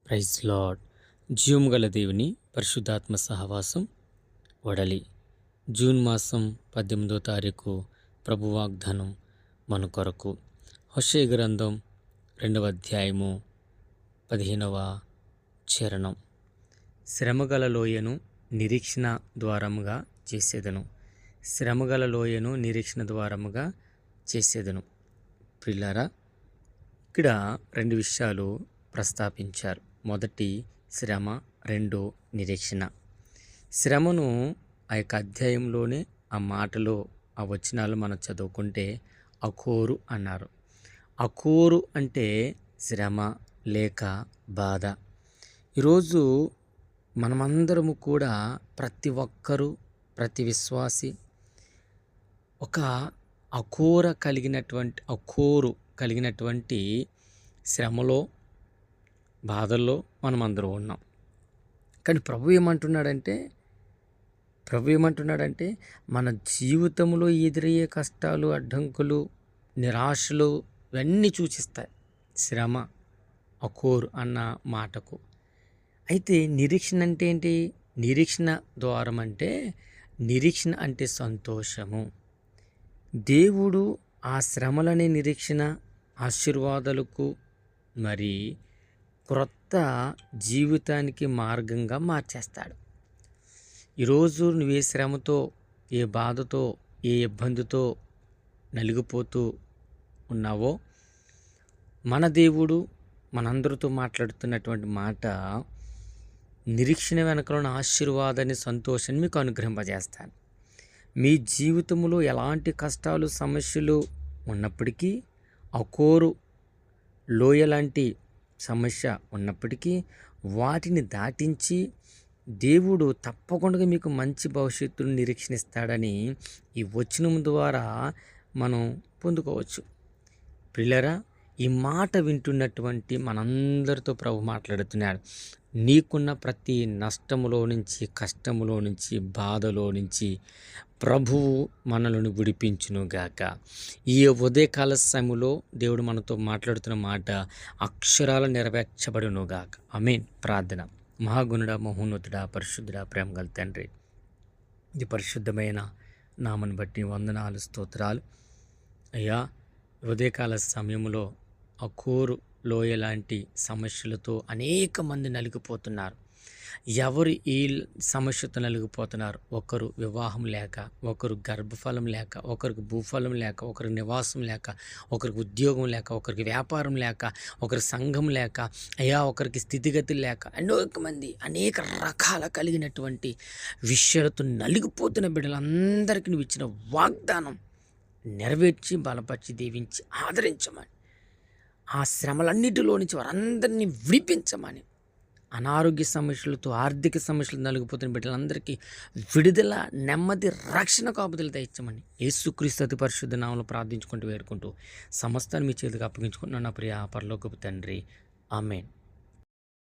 Praise lord. జీవము గల దేవుని పరిశుద్ధాత్మ సహవాసం వడలి జూన్ మాసం 18వ తారీఖు ప్రభు వాగ్దానం మన కొరకు. హోషేయ గ్రంథం 2వ అధ్యాయము 15వ చరణం. శ్రమగల లోయను నిరీక్షణ ద్వారముగా చేసేదను. శ్రమగల లోయను నిరీక్షణ ద్వారముగా చేసేదను. ప్రియులారా, ఇక్కడ రెండు విషయాలు ప్రస్తాపించారు. మొదటి శ్రమ, రెండో నిరీక్షణ. శ్రమను ఆ యొక్క అధ్యాయంలోనే ఆ మాటలో ఆ వచనాలు మనం చదువుకుంటే అఖోరు అన్నారు. అఖోరు అంటే శ్రమ లేక బాధ. ఈరోజు మనమందరము కూడా ప్రతి ఒక్కరూ, ప్రతి విశ్వాసి ఒక అఖోరు కలిగినటువంటి శ్రమలో, బాధల్లో మనమందరం ఉన్నాం. కానీ ప్రభు ఏమంటున్నాడంటే మన జీవితంలో ఎదురయ్యే కష్టాలు, అడ్డంకులు, నిరాశలు ఇవన్నీ సూచిస్తాయి శ్రమ, అఖోరు అన్న మాటకు. అయితే నిరీక్షణ అంటే ఏంటి? నిరీక్షణ ద్వారం అంటే, నిరీక్షణ అంటే సంతోషము. దేవుడు ఆ శ్రమలనే నిరీక్షణ ఆశీర్వాదాలకు మరి క్రొత్త జీవితానికి మార్గంగా మార్చేస్తాడు. ఈరోజు నువ్వు ఏ శ్రమతో, ఏ బాధతో, ఏ ఇబ్బందితో నలిగిపోతూ ఉన్నావో, మన దేవుడు మనందరితో మాట్లాడుతున్నటువంటి మాట, నిరీక్షణ వెనకలో ఉన్న ఆశీర్వాదాన్ని, సంతోషాన్ని మీకు అనుగ్రహింపజేస్తాను. మీ జీవితంలో ఎలాంటి కష్టాలు, సమస్యలు ఉన్నప్పటికీ, అఖోరు లోయ లాంటి సమస్య ఉన్నప్పటికీ వాటిని దాటించి దేవుడు తప్పకుండా మీకు మంచి భవిష్యత్తును నిరీక్షిస్తాడని ఈ వచనం ద్వారా మనం పొందుకోవచ్చు. ప్రియులారా, ఈ మాట వింటున్నటువంటి మనందరితో ప్రభు మాట్లాడుతున్నాడు. నీకున్న ప్రతి నష్టములో నుంచి, కష్టములో నుంచి, బాధలో నుంచి ప్రభువు మనలను విడిపించునుగాక. ఈ ఉదయకాల సమయంలో దేవుడు మనతో మాట్లాడుతున్న మాట అక్షరాలు నెరవేర్చబడునుగాక. ఆమేన్. ప్రార్థన. మహాగుణుడా, మహోన్నతుడా, పరిశుద్ధుడా, ప్రేమగల తండ్రి, ఇది పరిశుద్ధమైన నామను బట్టి వందనాలు, స్తోత్రాలు అయ్యా. ఉదయకాల సమయంలో అఖోరు లోయ లాంటి సమస్యలతో అనేక మంది నలిగిపోతున్నారు. ఎవరు ఈ సమస్యతో నలిగిపోతున్నారు? ఒకరు వివాహం లేక, ఒకరు గర్భఫలం లేక, ఒకరికి భూఫలం లేక, ఒకరికి నివాసం లేక, ఒకరికి ఉద్యోగం లేక, ఒకరికి వ్యాపారం లేక, ఒకరి సంఘం లేక, అయ్యా ఒకరికి స్థితిగతులు లేక, అనేక రకాల కలిగినటువంటి విషయాలతో నలిగిపోతున్న బిడ్డలందరికీ నువ్వు ఇచ్చిన వాగ్దానం నెరవేర్చి, బలపరిచి, దీవించి, ఆదరించమని, ఆ శ్రమలన్నిటిలో నుంచి వారందరినీ విడిపించమని, అనారోగ్య సమస్యలతో, ఆర్థిక సమస్యలు నలిగిపోతున్న బిడ్డలందరికీ విడుదల, నెమ్మది, రక్షణ కాపుదలు దయచేయమని యేసుక్రీస్తు అతి పరిశుద్ధ నామములో ప్రార్థించుకుంటూ వేడుకుంటూ సమస్తాన్ని మీ చేతికి అప్పగించుకుంటున్నాను నా ప్రియ పరలోకపు తండ్రి. ఆమేన్.